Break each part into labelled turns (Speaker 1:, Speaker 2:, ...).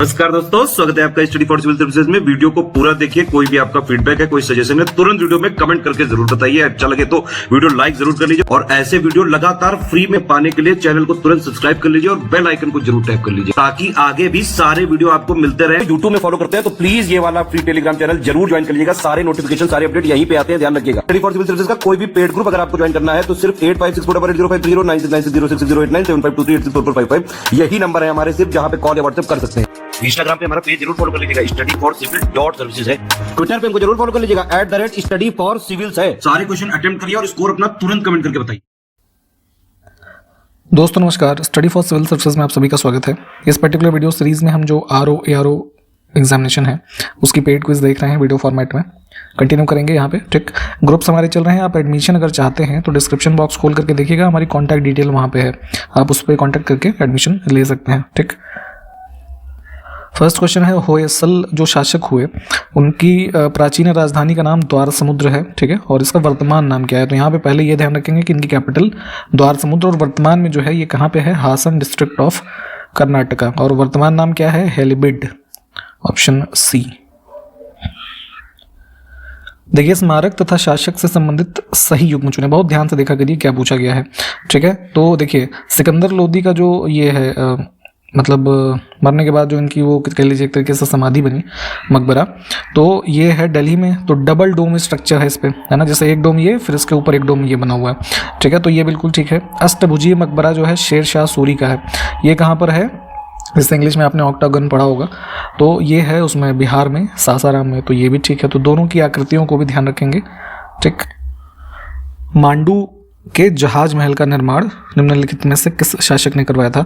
Speaker 1: नमस्कार दोस्तों, स्वागत है आपका स्टडी फॉर सिविल सर्विसेज में। वीडियो को पूरा देखिए। कोई भी आपका फीडबैक है, कोई सजेशन है, तुरंत वीडियो में कमेंट करके जरूर बताइए। अच्छा लगे तो वीडियो लाइक जरूर कर लीजिए और ऐसे वीडियो लगातार फ्री में पाने के लिए चैनल को तुरंत सब्सक्राइब कर लीजिए और बेल आइकन को जरूर टैप कर लीजिए ताकि आगे भी सारे वीडियो आपको मिलते रहे। यूट्यूब में फॉलो करते हैं तो प्लीज ये वाला फ्री टेलीग्राम चैनल जरूर ज्वाइन कर लीजिएगा। सारे नोटिफिकेशन, सारे अपडेट यहीं पे आते हैं, ध्यान रखिएगा। स्टडी फॉर सिविल सर्विसेज का कोई भी पेड ग्रुप अगर आपको ज्वाइन करना है तो सिर्फ 856480560660897523864455 यही नंबर है हमारे, सिर्फ जहां पे कॉल या व्हाट्सएप कर सकते हैं। इंस्टाग्राम पे हमारा पेज जरूर फॉलो कर लीजिएगा, studyforcivil.services है। ट्विटर पे हमको जरूर फॉलो कर लीजिएगा, @studyforcivils है। सारे क्वेश्चन अटेम्प्ट करिए और स्कोर अपना तुरंत कमेंट करके बताइए।
Speaker 2: दोस्तों नमस्कार, स्टडी फॉर सिविल सर्विसेज में आप सभी का स्वागत है। इस पर्टिकुलर वीडियो सीरीज में हम जो ARO एग्जामिनेशन है उसकी पेड क्विज देख रहे हैं वीडियो फॉर्मेट में। कंटिन्यू करेंगे यहाँ पे, ठीक। ग्रुप्स हमारे चल रहे हैं। आप एडमिशन अगर चाहते हैं तो डिस्क्रिप्शन बॉक्स खोल करके देखिएगा, हमारी कॉन्टैक्ट डिटेल वहाँ पे है, आप उस पर कॉन्टैक्ट करके एडमिशन ले सकते हैं, ठीक। फर्स्ट क्वेश्चन है, होयसल जो शासक हुए उनकी प्राचीन राजधानी का नाम द्वार समुद्र है, ठीक है, और इसका वर्तमान नाम क्या है। तो यहाँ पे पहले ये ध्यान रखेंगे कि इनकी कैपिटल द्वार समुद्र और वर्तमान में जो है ये कहाँ पे है, हासन डिस्ट्रिक्ट ऑफ कर्नाटका, और वर्तमान नाम क्या है, हेलिबिड, ऑप्शन सी। देखिए, स्मारक तथा शासक से संबंधित सही युग्म चुने। बहुत ध्यान से देखा करिए क्या पूछा गया है, ठीक है। तो देखिए, सिकंदर लोदी का जो ये है मतलब मरने के बाद जो इनकी वो कह लीजिए एक तरीके से समाधि बनी, मकबरा, तो ये है दिल्ली में। तो डबल डोम स्ट्रक्चर है इस पे, है ना, जैसे एक डोम ये, फिर इसके ऊपर एक डोम ये बना हुआ है, ठीक है। तो ये बिल्कुल ठीक है। अष्टभुजीय मकबरा जो है शेर शाह सूरी का है, ये कहाँ पर है, जैसे इंग्लिश में आपने ऑक्टागन पढ़ा होगा, तो ये है उसमें बिहार में, सासाराम में, तो ये भी ठीक है। तो दोनों की आकृतियों को भी ध्यान रखेंगे, ठीक। मांडू के जहाज महल का निर्माण निम्नलिखित में से किस शासक ने करवाया था।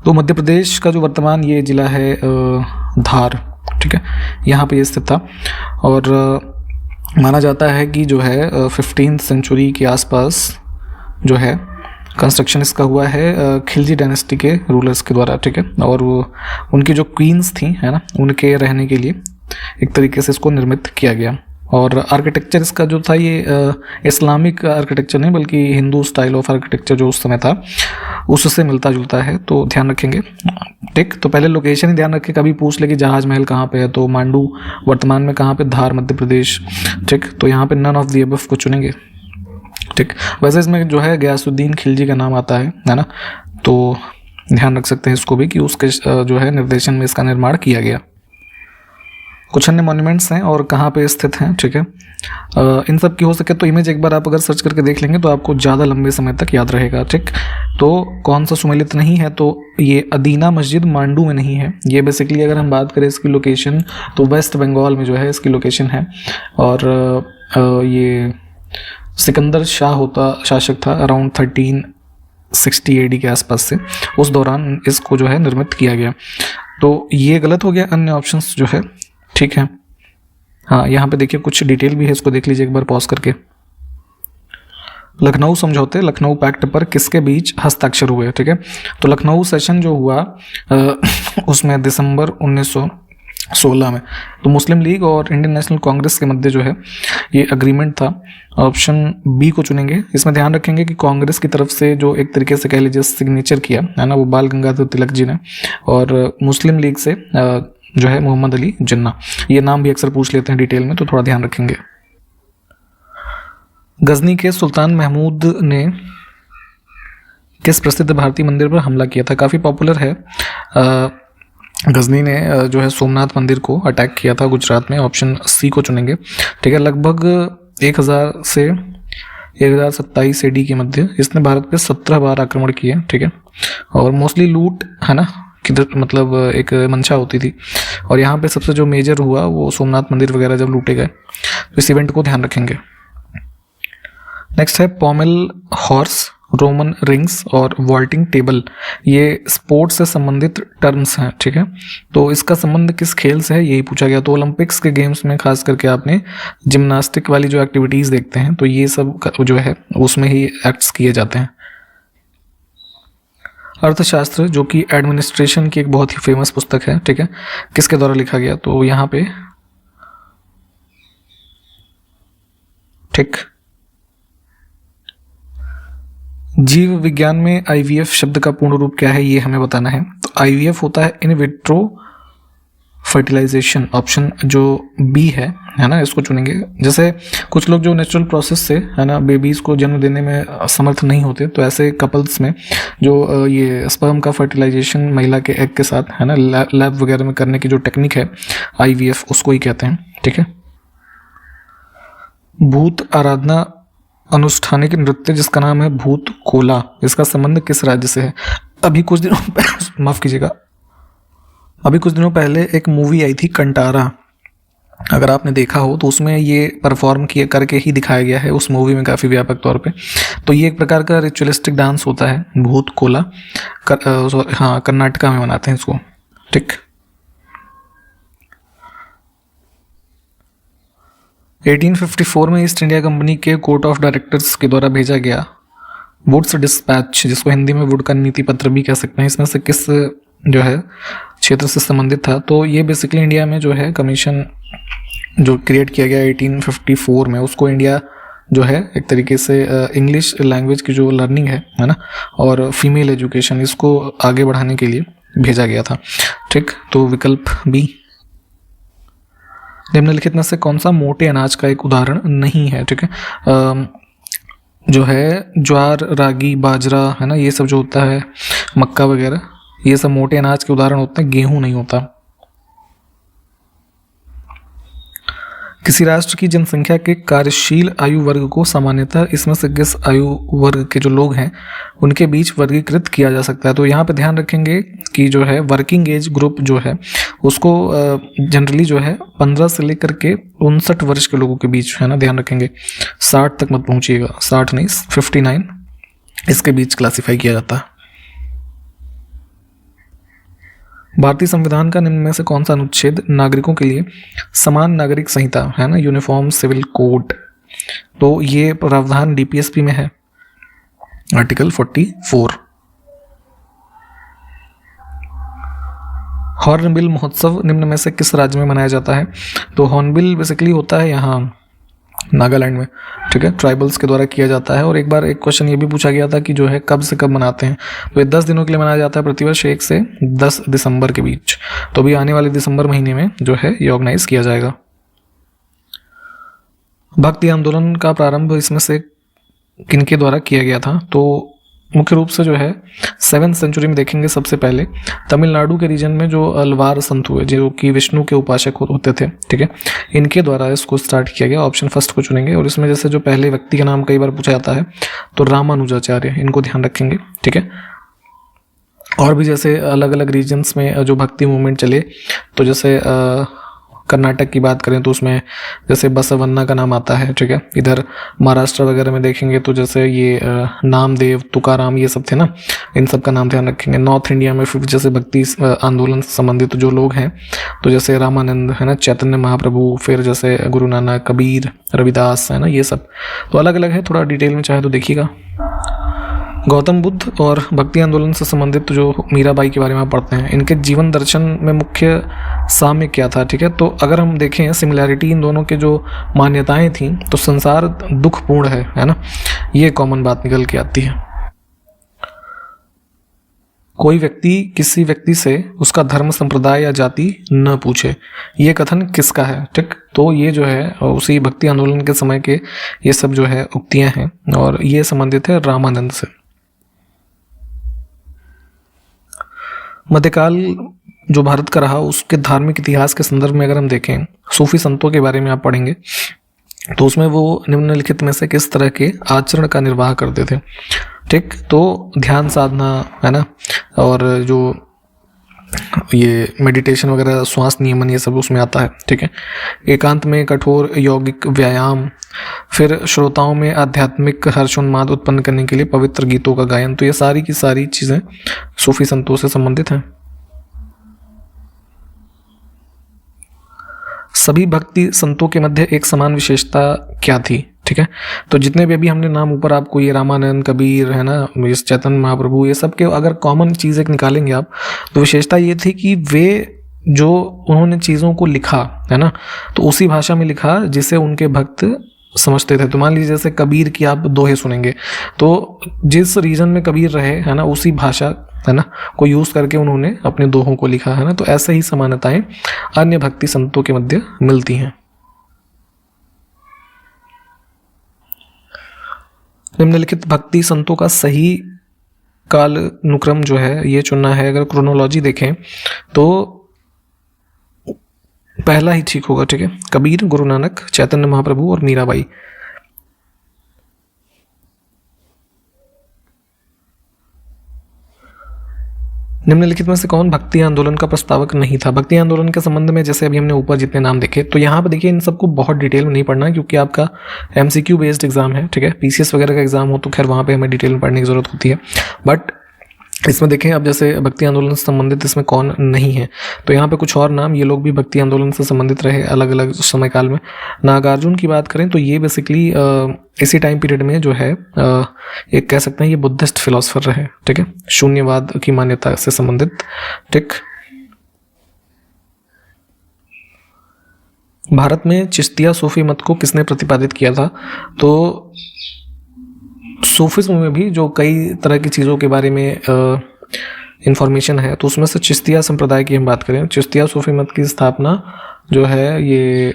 Speaker 2: तो मध्य प्रदेश का जो वर्तमान ये जिला है धार, ठीक है, यहाँ पे ये स्थित था। और माना जाता है कि जो है 15वीं सेंचुरी के आसपास जो है कंस्ट्रक्शन इसका हुआ है खिलजी डायनेस्टी के रूलर्स के द्वारा, ठीक है। और वो उनकी जो क्वींस थी, है ना, उनके रहने के लिए एक तरीके से इसको निर्मित किया गया। और आर्किटेक्चर इसका जो था ये इस्लामिक आर्किटेक्चर नहीं बल्कि हिंदू स्टाइल ऑफ आर्किटेक्चर जो उस समय था उससे मिलता जुलता है, तो ध्यान रखेंगे, ठीक। तो पहले लोकेशन ही ध्यान रखें, कभी पूछ ले कि जहाज महल कहाँ पे है, तो मांडू वर्तमान में कहाँ पे, धार मध्य प्रदेश, ठीक। तो यहाँ पे नन ऑफ द अबव को चुनेंगे, ठीक। वैसे इसमें जो है गयासुद्दीन खिलजी का नाम आता है ना, तो ध्यान रख सकते हैं इसको भी कि उसके जो है निर्देशन में इसका निर्माण किया गया। कुछ अन्य मॉन्यूमेंट्स हैं और कहाँ पे स्थित हैं, ठीक है। इन सब की हो सके तो इमेज एक बार आप अगर सर्च करके देख लेंगे तो आपको ज़्यादा लंबे समय तक याद रहेगा, ठीक। तो कौन सा सुमेलित नहीं है, तो ये अदीना मस्जिद मांडू में नहीं है। ये बेसिकली अगर हम बात करें इसकी लोकेशन तो वेस्ट बंगाल में जो है इसकी लोकेशन है। और ये सिकंदर शाह होता शासक था अराउंड 1360 AD के आसपास से, उस दौरान इसको जो है निर्मित किया गया। तो ये गलत हो गया, अन्य ऑप्शंस जो है ठीक है। हाँ, यहाँ पे देखिए कुछ डिटेल भी है, इसको देख लीजिए एक बार पॉज करके। लखनऊ समझौते, लखनऊ पैक्ट पर किसके बीच हस्ताक्षर हुए, ठीक है। तो लखनऊ सेशन जो हुआ उसमें दिसंबर 1916 में, तो मुस्लिम लीग और इंडियन नेशनल कांग्रेस के मध्य जो है ये अग्रीमेंट था। ऑप्शन बी को चुनेंगे। इसमें ध्यान रखेंगे कि कांग्रेस की तरफ से जो एक तरीके से कह लीजिए सिग्नेचर किया है ना, वो बाल गंगाधर तिलक जी ने, और मुस्लिम लीग से जो है मोहम्मद अली जिन्ना। ये नाम भी अक्सर पूछ लेते हैं डिटेल में, तो थोड़ा ध्यान रखेंगे। गजनी के सुल्तान महमूद ने किस प्रसिद्ध भारतीय मंदिर पर हमला किया था। काफ़ी पॉपुलर है। गजनी ने जो है सोमनाथ मंदिर को अटैक किया था गुजरात में, ऑप्शन सी को चुनेंगे, ठीक है। लगभग 1000 से 1027 AD के मध्य इसने भारत पे 17 बार आक्रमण किए, ठीक है। और मोस्टली लूट, है ना, किधर मतलब एक मंशा होती थी, और यहाँ पे सबसे जो मेजर हुआ वो सोमनाथ मंदिर वगैरह जब लूटे गए, तो इस इवेंट को ध्यान रखेंगे। नेक्स्ट है पॉमेल हॉर्स, रोमन रिंग्स और वॉल्टिंग टेबल, ये स्पोर्ट्स से संबंधित टर्म्स हैं, ठीक है। तो इसका संबंध किस खेल से है यही पूछा गया। तो ओलंपिक्स के गेम्स में खास करके आपने जिम्नास्टिक वाली जो एक्टिविटीज़ देखते हैं तो ये सब जो है उसमें ही एक्ट्स किए जाते हैं। अर्थशास्त्र जो कि एडमिनिस्ट्रेशन की एक बहुत ही फेमस पुस्तक है, ठीक है, किसके द्वारा लिखा गया, तो यहाँ पे ठीक जीव विज्ञान में IVF शब्द का पूर्ण रूप क्या है ये हमें बताना है। तो IVF होता है इन विट्रो फर्टिलाइजेशन, ऑप्शन जो बी है ना, इसको चुनेंगे। जैसे कुछ लोग जो नेचुरल प्रोसेस से है ना बेबीज़ को जन्म देने में समर्थ नहीं होते, तो ऐसे कपल्स में जो ये स्पर्म का फर्टिलाइजेशन महिला के एग के साथ है ना लैब वगैरह में करने की जो टेक्निक है IVF, उसको ही कहते हैं, ठीक है। भूत आराधना अनुष्ठानिक नृत्य जिसका नाम है भूत कोला, इसका संबंध किस राज्य से है? अभी कुछ दिनों माफ कीजिएगा, अभी कुछ दिनों पहले एक मूवी आई थी कंटारा, अगर आपने देखा हो तो उसमें ये परफॉर्म किए करके ही दिखाया गया है उस मूवी में काफ़ी व्यापक तौर पे। तो ये एक प्रकार का रिचुअलिस्टिक डांस होता है भूत कोला, हाँ कर्नाटका में मनाते हैं इसको, ठीक। 1854 में ईस्ट इंडिया कंपनी के कोर्ट ऑफ डायरेक्टर्स के द्वारा भेजा गया वुड्स डिस्पैच, जिसको हिंदी में वुड का नीति पत्र भी कह सकते हैं, इसमें से किस जो है क्षेत्र से संबंधित था? तो ये बेसिकली इंडिया में जो है कमीशन जो क्रिएट किया गया 1854 में, उसको इंडिया जो है एक तरीके से इंग्लिश लैंग्वेज की जो लर्निंग है ना, और फीमेल एजुकेशन, इसको आगे बढ़ाने के लिए भेजा गया था, ठीक। तो विकल्प बी। निम्नलिखित में से कौन सा मोटे अनाज का एक उदाहरण नहीं है? ठीक है, जो है ज्वार, रागी, बाजरा है ना, ये सब जो होता है, मक्का वगैरह, ये सब मोटे अनाज के उदाहरण होते हैं, गेहूं नहीं होता। किसी राष्ट्र की जनसंख्या के कार्यशील आयु वर्ग को सामान्यतः इसमें से किस आयु वर्ग के जो लोग हैं उनके बीच वर्गीकृत किया जा सकता है? तो यहाँ पे ध्यान रखेंगे कि जो है वर्किंग एज ग्रुप जो है उसको जनरली जो है 15 से लेकर के 59 वर्ष के लोगों के बीच है ना, ध्यान रखेंगे 60 तक मत पहुँचिएगा, 60 नहीं 59 इसके बीच क्लासीफाई किया जाता है। भारतीय संविधान का निम्न में से कौन सा अनुच्छेद नागरिकों के लिए समान नागरिक संहिता है ना, यूनिफॉर्म सिविल कोड, तो ये प्रावधान DPSP में है, आर्टिकल 44। हॉर्नबिल महोत्सव निम्न में से किस राज्य में मनाया जाता है? तो हॉर्नबिल बेसिकली होता है यहाँ नागालैंड में, ठीक है, ट्राइबल्स के द्वारा किया जाता है। और एक बार एक क्वेश्चन ये भी पूछा गया था कि जो है कब से कब मनाते हैं, तो ये 10 दिनों के लिए मनाया जाता है, प्रतिवर्ष 1 से 10 दिसंबर के बीच। तो अभी आने वाले दिसंबर महीने में जो है ये ऑर्गेनाइज किया जाएगा। भक्ति आंदोलन का प्रारंभ इसमें से किनके द्वारा किया गया था? तो मुख्य रूप से जो है 7th सेंचुरी में देखेंगे, सबसे पहले तमिलनाडु के रीजन में जो अलवार संत हुए जो कि विष्णु के उपासक होते थे, ठीक है, इनके द्वारा इसको स्टार्ट किया गया। ऑप्शन फर्स्ट को चुनेंगे। और इसमें जैसे जो पहले व्यक्ति का नाम कई बार पूछा जाता है तो रामानुजाचार्य, इनको ध्यान रखेंगे, ठीक है। और भी जैसे अलग अलग रीजन्स में जो भक्ति मूवमेंट चले, तो जैसे कर्नाटक की बात करें तो उसमें जैसे बसवन्ना का नाम आता है, ठीक है। इधर महाराष्ट्र वगैरह में देखेंगे तो जैसे ये नामदेव, तुकाराम, ये सब थे ना, इन सब का नाम ध्यान रखेंगे। नॉर्थ इंडिया में फिर जैसे भक्ति आंदोलन से संबंधित जो लोग हैं तो जैसे रामानंद है ना, चैतन्य महाप्रभु, फिर जैसे गुरु नानक, कबीर, रविदास है ना, ये सब तो अलग अलग है, थोड़ा डिटेल में चाहे तो देखिएगा। गौतम बुद्ध और भक्ति आंदोलन से संबंधित जो मीराबाई के बारे में आप पढ़ते हैं, इनके जीवन दर्शन में मुख्य साम्य क्या था? ठीक है, तो अगर हम देखें सिमिलैरिटी इन दोनों के जो मान्यताएं थी, तो संसार दुखपूर्ण है ना, ये कॉमन बात निकल के आती है। कोई व्यक्ति किसी व्यक्ति से उसका धर्म, संप्रदाय या जाति न पूछे, ये कथन किसका है? ठीक, तो ये जो है उसी भक्ति आंदोलन के समय के ये सब जो है उक्तियां हैं और ये संबंधित है रामानंद से। मध्यकाल जो भारत का रहा उसके धार्मिक इतिहास के संदर्भ में अगर हम देखें, सूफी संतों के बारे में आप पढ़ेंगे तो उसमें वो निम्नलिखित में से किस तरह के आचरण का निर्वाह करते थे? ठीक, तो ध्यान साधना है ना, और जो ये मेडिटेशन वगैरह, श्वास नियमन, ये सब उसमें आता है, ठीक है। एकांत में कठोर यौगिक व्यायाम, फिर श्रोताओं में आध्यात्मिक हर्षोन्माद उत्पन्न करने के लिए पवित्र गीतों का गायन, तो ये सारी की सारी चीज़ें सूफी संतों से संबंधित हैं। सभी भक्ति संतों के मध्य एक समान विशेषता क्या थी? ठीक है, तो जितने भी अभी हमने नाम ऊपर आपको ये रामानंद, कबीर है ना, चैतन्य महाप्रभु, ये सब के अगर कॉमन चीज़ एक निकालेंगे आप, तो विशेषता ये थी कि वे जो उन्होंने चीज़ों को लिखा है ना, तो उसी भाषा में लिखा जिसे उनके भक्त समझते थे। तो मान लीजिए जैसे कबीर की आप दोहे सुनेंगे तो जिस रीजन में कबीर रहे है ना, उसी भाषा है ना, को यूज़ करके उन्होंने अपने दोहों को लिखा, है ना। तो ऐसे ही समानताएं अन्य भक्ति संतों के मध्य मिलती हैं। निम्नलिखित भक्ति संतों का सही काल अनुक्रम जो है ये चुनना है। अगर क्रोनोलॉजी देखें तो पहला ही ठीक होगा, ठीक है। कबीर, गुरु नानक, चैतन्य महाप्रभु और मीराबाई। निम्नलिखित में से कौन भक्ति आंदोलन का प्रस्तावक नहीं था? भक्ति आंदोलन के संबंध में जैसे अभी हमने ऊपर जितने नाम देखे, तो यहाँ पे देखिए इन सबको बहुत डिटेल में नहीं पढ़ना है क्योंकि आपका एमसीक्यू बेस्ड एग्जाम है, ठीक है। पीसीएस वगैरह का एग्जाम हो तो खैर वहाँ पे हमें डिटेल में पढ़ने की जरूरत होती है, बट इसमें देखें अब जैसे भक्ति आंदोलन से संबंधित इसमें कौन नहीं है, तो यहाँ पे कुछ और नाम, ये लोग भी भक्ति आंदोलन से संबंधित रहे अलग अलग समय काल में। नागार्जुन की बात करें तो ये बेसिकली इसी टाइम पीरियड में जो है एक कह सकते हैं ये बुद्धिस्ट फिलोसफर रहे, ठीक है, शून्यवाद की मान्यता से संबंधित, ठीक। भारत में चिश्तिया सूफी मत को किसने प्रतिपादित किया था? तो सूफिज्म में भी जो कई तरह की चीज़ों के बारे में इंफॉर्मेशन है, तो उसमें से चिश्तिया संप्रदाय की हम बात करें, चिश्तिया सूफी मत की स्थापना जो है ये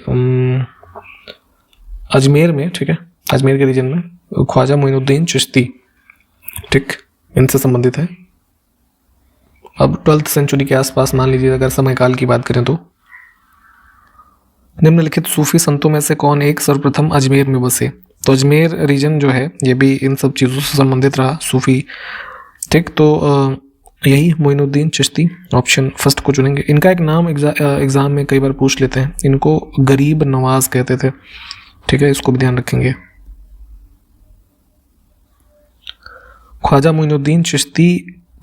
Speaker 2: अजमेर में, ठीक है, अजमेर के रीजन में ख्वाजा मोइनुद्दीन चिश्ती, ठीक, इनसे संबंधित है। अब 12th सेंचुरी के आसपास मान लीजिए अगर समय काल की बात करें तो। निम्नलिखित सूफी संतों में से कौन एक सर्वप्रथम अजमेर में बसे? तो अजमेर रीजन जो है ये भी इन सब चीज़ों से संबंधित रहा, सूफी, ठीक। तो यही मोइनुद्दीन चिश्ती, ऑप्शन फर्स्ट को चुनेंगे। इनका एक नाम एग्जाम में कई बार पूछ लेते हैं, इनको गरीब नवाज कहते थे, ठीक है, इसको भी ध्यान रखेंगे। ख्वाजा मोइनुद्दीन चिश्ती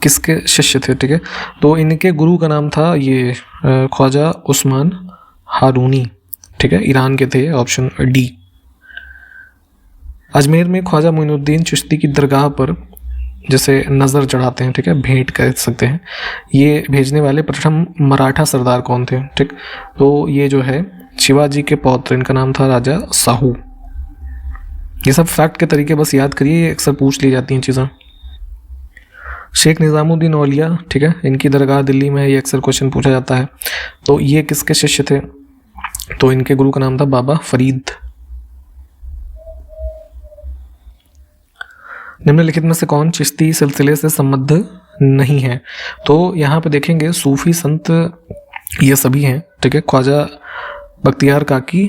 Speaker 2: किसके शिष्य थे? ठीक है, तो इनके गुरु का नाम था ये ख्वाजा उस्मान हारूनी, ठीक है, ईरान के थे, ऑप्शन डी। अजमेर में ख्वाजा मोइनुद्दीन चिश्ती की दरगाह पर जैसे नज़र चढ़ाते हैं, ठीक है, भेंट कह सकते हैं, ये भेजने वाले प्रथम मराठा सरदार कौन थे? ठीक, तो ये जो है शिवाजी के पौत्र, इनका नाम था राजा साहू। ये सब फैक्ट के तरीके बस याद करिए, ये अक्सर पूछ ली जाती हैं चीज़ें। शेख निज़ामुद्दीन औलिया, ठीक है, इनकी दरगाह दिल्ली में है, ये अक्सर क्वेश्चन पूछा जाता है। तो ये किसके शिष्य थे? तो इनके गुरु का नाम था बाबा फरीद। निम्नलिखित में से कौन चिश्ती सिलसिले से संबद्ध नहीं है? तो यहाँ पे देखेंगे सूफी संत ये सभी हैं, ठीक है, ख्वाजा बख्तियार काकी,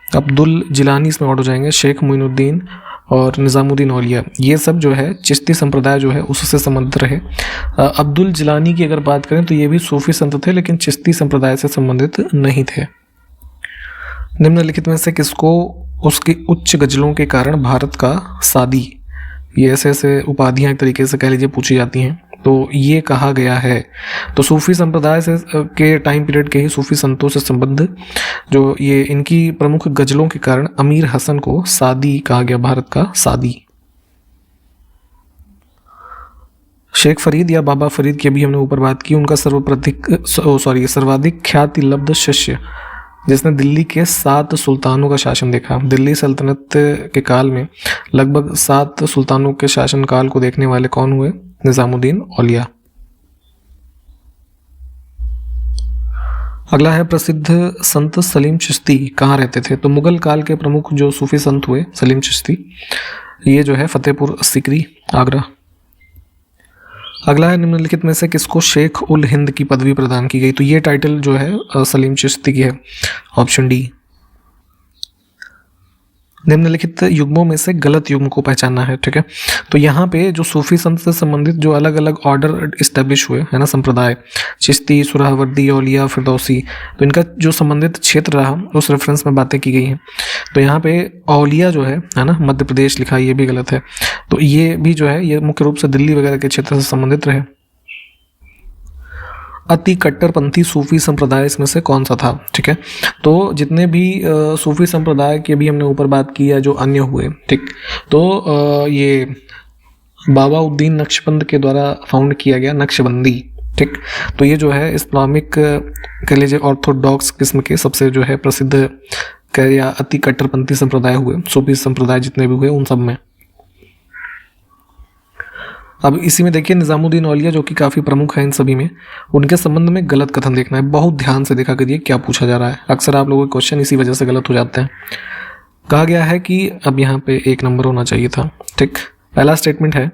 Speaker 2: अब्दुल जिलानी इसमें ऐड हो जाएंगे, शेख मोइनुद्दीन और निज़ामुद्दीन औलिया, ये सब जो है चिश्ती संप्रदाय जो है उससे संबंधित रहे। अब्दुल जिलानी की अगर बात करें तो ये भी सूफी संत थे लेकिन चिश्ती संप्रदाय से संबंधित नहीं थे। निम्नलिखित में से किसको उसकी उच्च गजलों के कारण भारत का सादी, ये ऐसे ऐसे उपाधियाँ एक तरीके से कह लीजिए पूछी जाती हैं, तो ये कहा गया है। तो सूफी संप्रदाय से के टाइम पीरियड के ही सूफी संतों से संबंध जो ये इनकी प्रमुख गजलों के कारण अमीर हसन को सादी कहा गया, भारत का सादी। शेख फरीद या बाबा फरीद की अभी हमने ऊपर बात की, उनका सर्वाधिक ख्याति लब्ध शिष्य जिसने दिल्ली के 7 सुल्तानों का शासन देखा। दिल्ली सल्तनत के काल में लगभग 7 सुल्तानों के शासन काल को देखने वाले कौन हुए? निज़ामुद्दीन औलिया। अगला है प्रसिद्ध संत सलीम चिश्ती कहाँ रहते थे? तो मुगल काल के प्रमुख जो सूफी संत हुए सलीम चिश्ती, ये जो है फतेहपुर सीकरी, आगरा। अगला है निम्नलिखित में से किसको शेख उल हिंद की पदवी प्रदान की गई? तो ये टाइटल जो है सलीम चिश्ती की है, ऑप्शन डी। निम्नलिखित युग्मों में से गलत युग्म को पहचानना है, ठीक है। तो यहाँ पे जो सूफी संत से संबंधित जो अलग अलग ऑर्डर इस्टेब्लिश हुए है ना, संप्रदाय, चिश्ती, सुरावर्दी, औलिया, फिरदौसी, तो इनका जो संबंधित क्षेत्र रहा उस रेफरेंस में बातें की गई हैं। तो यहाँ पे औलिया जो है ना, मध्य प्रदेश लिखा, ये भी गलत है। तो ये भी जो है ये मुख्य रूप से दिल्ली वगैरह के क्षेत्र से संबंधित रहे। अति कट्टरपंथी सूफी संप्रदाय इसमें से कौन सा था? ठीक है, तो जितने भी सूफी संप्रदाय की अभी हमने ऊपर बात की या जो अन्य हुए, ठीक, तो ये बाबा उद्दीन नक्शबंद के द्वारा फाउंड किया गया नक्शबंदी, ठीक, तो ये जो है इस्लामिक कह लीजिए ऑर्थोडॉक्स किस्म के सबसे जो है प्रसिद्ध या अति कट्टरपंथी संप्रदाय हुए, सूफी संप्रदाय जितने भी हुए उन सब में। अब इसी में देखिए निज़ामुद्दीन औलिया जो कि काफ़ी प्रमुख है इन सभी में, उनके संबंध में गलत कथन देखना है। बहुत ध्यान से देखा करिए क्या पूछा जा रहा है। अक्सर आप लोगों के क्वेश्चन इसी वजह से गलत हो जाते हैं। कहा गया है कि अब यहाँ पे 1 नंबर होना चाहिए था। ठीक, पहला स्टेटमेंट है,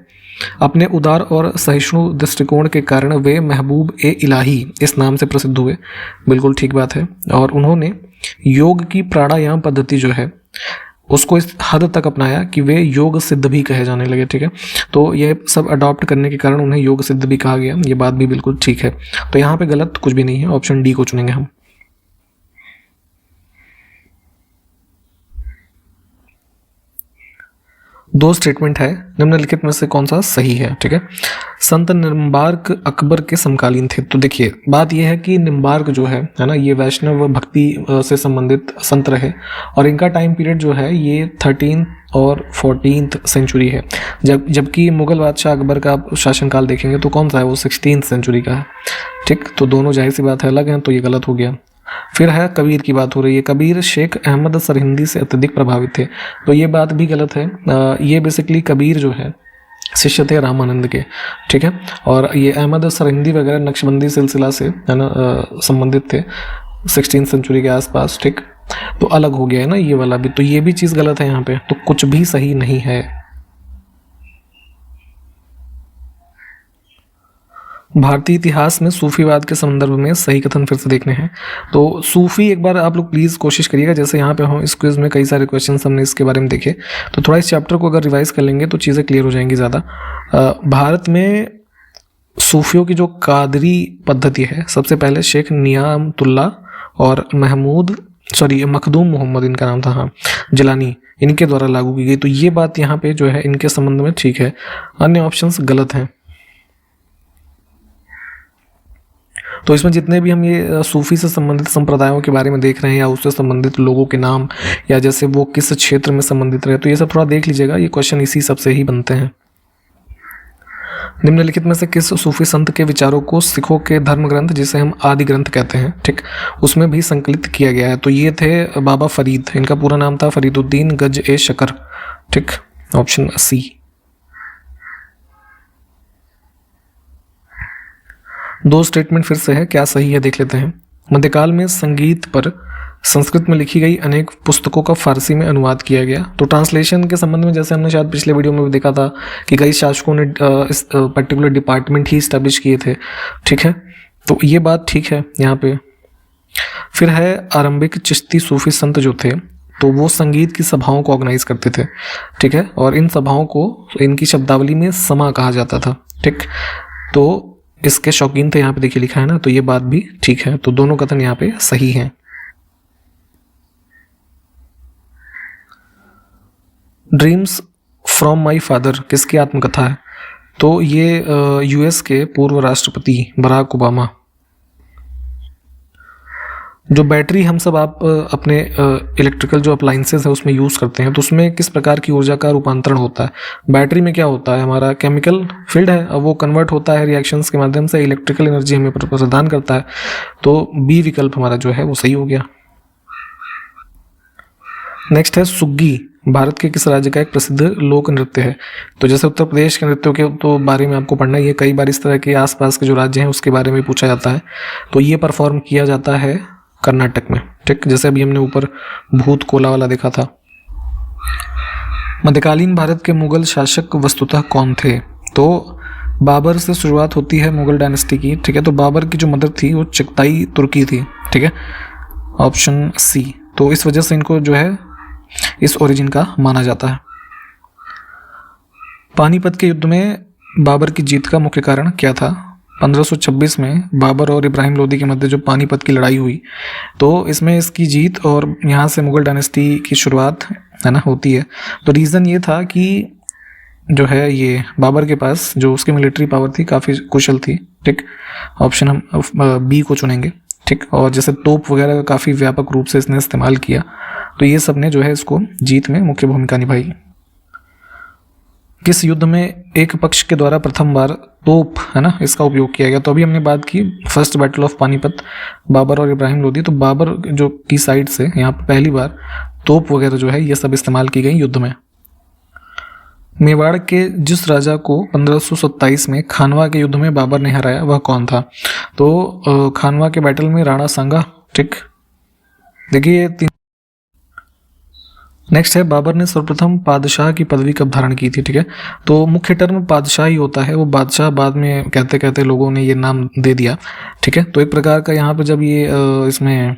Speaker 2: अपने उदार और सहिष्णु दृष्टिकोण के कारण वे महबूब ए इलाही इस नाम से प्रसिद्ध हुए। बिल्कुल ठीक बात है। और उन्होंने योग की प्राणायाम पद्धति जो है उसको इस हद तक अपनाया कि वे योग सिद्ध भी कहे जाने लगे। ठीक है, तो ये सब अडॉप्ट करने के कारण उन्हें योग सिद्ध भी कहा गया। ये बात भी बिल्कुल ठीक है। तो यहाँ पे गलत कुछ भी नहीं है, ऑप्शन डी को चुनेंगे हम। दो स्टेटमेंट है, निम्नलिखित में से कौन सा सही है? ठीक है, संत निम्बार्क अकबर के समकालीन थे। तो देखिए बात यह है कि निम्बार्क जो है ना, ये वैष्णव भक्ति से संबंधित संत रहे और इनका टाइम पीरियड जो है ये 13th और 14th सेंचुरी है। जबकि मुगल बादशाह अकबर का आप शासनकाल देखेंगे तो कौन सा है, वो 16th सेंचुरी का है। ठीक, तो दोनों जाहिर सी बात है अलग हैं, तो ये गलत हो गया। फिर है कबीर की बात हो रही है, कबीर शेख अहमद सरहिंदी से अत्यधिक प्रभावित थे। तो ये बात भी गलत है। ये बेसिकली कबीर जो है शिष्य थे रामानंद के। ठीक है, और ये अहमद सरहिंदी वगैरह नक्शबंदी सिलसिला से है ना संबंधित थे 16th सेंचुरी के आसपास। ठीक, तो अलग हो गया है ना ये वाला भी, तो ये भी चीज़ गलत है यहाँ पे, तो कुछ भी सही नहीं है। भारतीय इतिहास में सूफीवाद के संदर्भ में सही कथन फिर से देखने हैं। तो सूफी एक बार आप लोग प्लीज़ कोशिश करिएगा, जैसे यहाँ पे हो इस क्विज में कई सारे क्वेश्चन हमने इसके बारे में देखे, तो थोड़ा इस चैप्टर को अगर रिवाइज कर लेंगे तो चीज़ें क्लियर हो जाएंगी ज़्यादा। भारत में सूफियों की जो कादरी पद्धति है, सबसे पहले शेख नियामतुल्ला और मखदूम मोहम्मद इनका नाम था, हाँ, जिलानी, इनके द्वारा लागू की गई। तो ये बात यहाँ पे जो है इनके संबंध में ठीक है, अन्य ऑप्शंस गलत हैं। तो इसमें जितने भी हम ये सूफी से संबंधित संप्रदायों के बारे में देख रहे हैं या उससे संबंधित लोगों के नाम या जैसे वो किस क्षेत्र में संबंधित रहे, तो ये सब थोड़ा देख लीजिएगा, ये क्वेश्चन इसी सब से ही बनते हैं। निम्नलिखित में से किस सूफी संत के विचारों को सिखों के धर्म ग्रंथ, जिसे हम आदि ग्रंथ कहते हैं, ठीक, उसमें भी संकलित किया गया है? तो ये थे बाबा फरीद, इनका पूरा नाम था फरीदुद्दीन गज ए शकर। ठीक, ऑप्शन सी। दो स्टेटमेंट फिर से है, क्या सही है देख लेते हैं। मध्यकाल में संगीत पर संस्कृत में लिखी गई अनेक पुस्तकों का फारसी में अनुवाद किया गया। तो ट्रांसलेशन के संबंध में जैसे हमने शायद पिछले वीडियो में भी देखा था कि कई शासकों ने इस पर्टिकुलर डिपार्टमेंट ही स्टैब्लिश किए थे। ठीक है, तो ये बात ठीक है यहाँ पे। फिर है आरंभिक चिश्ती सूफी संत जो थे तो वो संगीत की सभाओं को ऑर्गेनाइज करते थे। ठीक है, और इन सभाओं को इनकी शब्दावली में समा कहा जाता था। ठीक, तो इसके शौकीन थे, यहाँ पे देखिए लिखा है ना, तो ये बात भी ठीक है। तो दोनों कथन यहाँ पे सही हैं। ड्रीम्स फ्रॉम माई फादर किसकी आत्मकथा है? तो ये यूएस के पूर्व राष्ट्रपति बराक ओबामा। जो बैटरी हम सब आप अपने इलेक्ट्रिकल जो अप्लाइंसेस है उसमें यूज़ करते हैं, तो उसमें किस प्रकार की ऊर्जा का रूपांतरण होता है? बैटरी में क्या होता है, हमारा केमिकल फील्ड है, अब वो कन्वर्ट होता है रिएक्शंस के माध्यम से, इलेक्ट्रिकल एनर्जी हमें प्रदान करता है। तो बी विकल्प हमारा जो है वो सही हो गया। नेक्स्ट है सुग्गी भारत के किस राज्य का एक प्रसिद्ध लोक नृत्य है? तो जैसे उत्तर प्रदेश के नृत्यों के तो बारे में आपको पढ़ना है, ये कई बार इस तरह के आसपास के जो राज्य हैं उसके बारे में पूछा जाता है। तो ये परफॉर्म किया जाता है कर्नाटक में। ठीक, जैसे अभी हमने ऊपर भूत कोला वाला देखा था। मध्यकालीन भारत के मुगल शासक वस्तुतः कौन थे? तो बाबर से शुरुआत होती है मुगल डायनेस्टी की। ठीक है, तो बाबर की जो मदर थी वो चगताई तुर्की थी। ठीक है, ऑप्शन सी। तो इस वजह से इनको जो है इस ओरिजिन का माना जाता है। पानीपत के युद्ध में बाबर की जीत का मुख्य कारण क्या था? 1526 में बाबर और इब्राहिम लोदी के मध्य जो पानीपत की लड़ाई हुई, तो इसमें इसकी जीत और यहाँ से मुगल डायनेस्टी की शुरुआत है ना होती है। तो रीज़न ये था कि जो है ये बाबर के पास जो उसकी मिलिट्री पावर थी काफ़ी कुशल थी। ठीक, ऑप्शन हम बी को चुनेंगे। ठीक, और जैसे तोप वगैरह का काफ़ी व्यापक रूप से इसने इस्तेमाल किया, तो ये सब ने जो है इसको जीत में मुख्य भूमिका निभाई। किस युद्ध में एक पक्ष के द्वारा प्रथम बार तोप है ना इसका उपयोग किया गया? तो अभी हमने बात की first battle of Panipat, Babur और इब्राहिम लोदी। तो बाबर जो की साइड से यहाँ पर पहली बार तोप वगैरह जो है ये सब इस्तेमाल की गई युद्ध में। मेवाड़ के जिस राजा को 1527 में खानवा के युद्ध में बाबर ने हराया वह कौन था? तो खानवा के बैटल में राणा सांगा। ठीक, देखिए नेक्स्ट है, बाबर ने सर्वप्रथम पादशाह की पदवी कब धारण की थी? ठीक है, तो मुख्य टर्म बादशाह ही होता है, वो बादशाह बाद में कहते कहते लोगों ने ये नाम दे दिया। ठीक है, तो एक प्रकार का यहाँ पे जब ये इसमें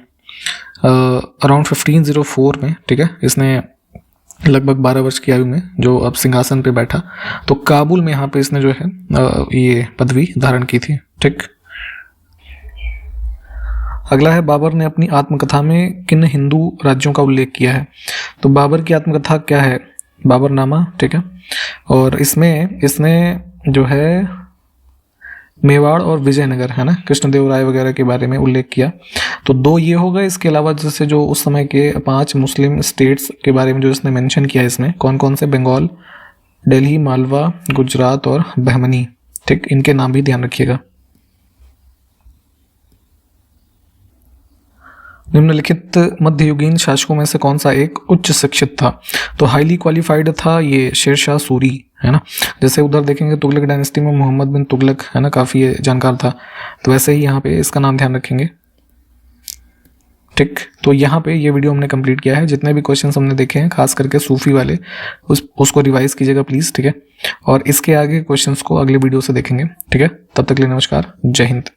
Speaker 2: अराउंड 1504 में, ठीक है, इसने लगभग 12 वर्ष की आयु में जो अब सिंहासन पे बैठा, तो काबुल में यहाँ पे इसने जो है ये पदवी धारण की थी। ठीक, अगला है, बाबर ने अपनी आत्मकथा में किन हिंदू राज्यों का उल्लेख किया है? तो बाबर की आत्मकथा क्या है? बाबरनामा। ठीक है, और इसमें इसने जो है मेवाड़ और विजयनगर, है ना, कृष्णदेवराय वगैरह के बारे में उल्लेख किया। तो 2 ये होगा। इसके अलावा जैसे जो उस समय के 5 मुस्लिम स्टेट्स के बारे में जो इसने मेंशन किया है, इसमें कौन कौन से? बंगाल, दिल्ली, मालवा, गुजरात और बहमनी। ठीक, इनके नाम भी ध्यान रखिएगा। निम्नलिखित मध्ययुगीन शासकों में से कौन सा एक उच्च शिक्षित था? तो हाईली क्वालिफाइड था ये शेरशाह सूरी, है ना। जैसे उधर देखेंगे तुगलक डायनेस्टी में मोहम्मद बिन तुगलक, है ना, काफ़ी जानकार था, तो वैसे ही यहाँ पे इसका नाम ध्यान रखेंगे। ठीक, तो यहाँ पे ये वीडियो हमने कंप्लीट किया है। जितने भी क्वेश्चंस हमने देखे हैं खास करके सूफी वाले, उसको रिवाइज कीजिएगा प्लीज़। ठीक है, और इसके आगे क्वेश्चंस को अगले वीडियो से देखेंगे। ठीक है, तब तक के लिए नमस्कार, जय हिंद।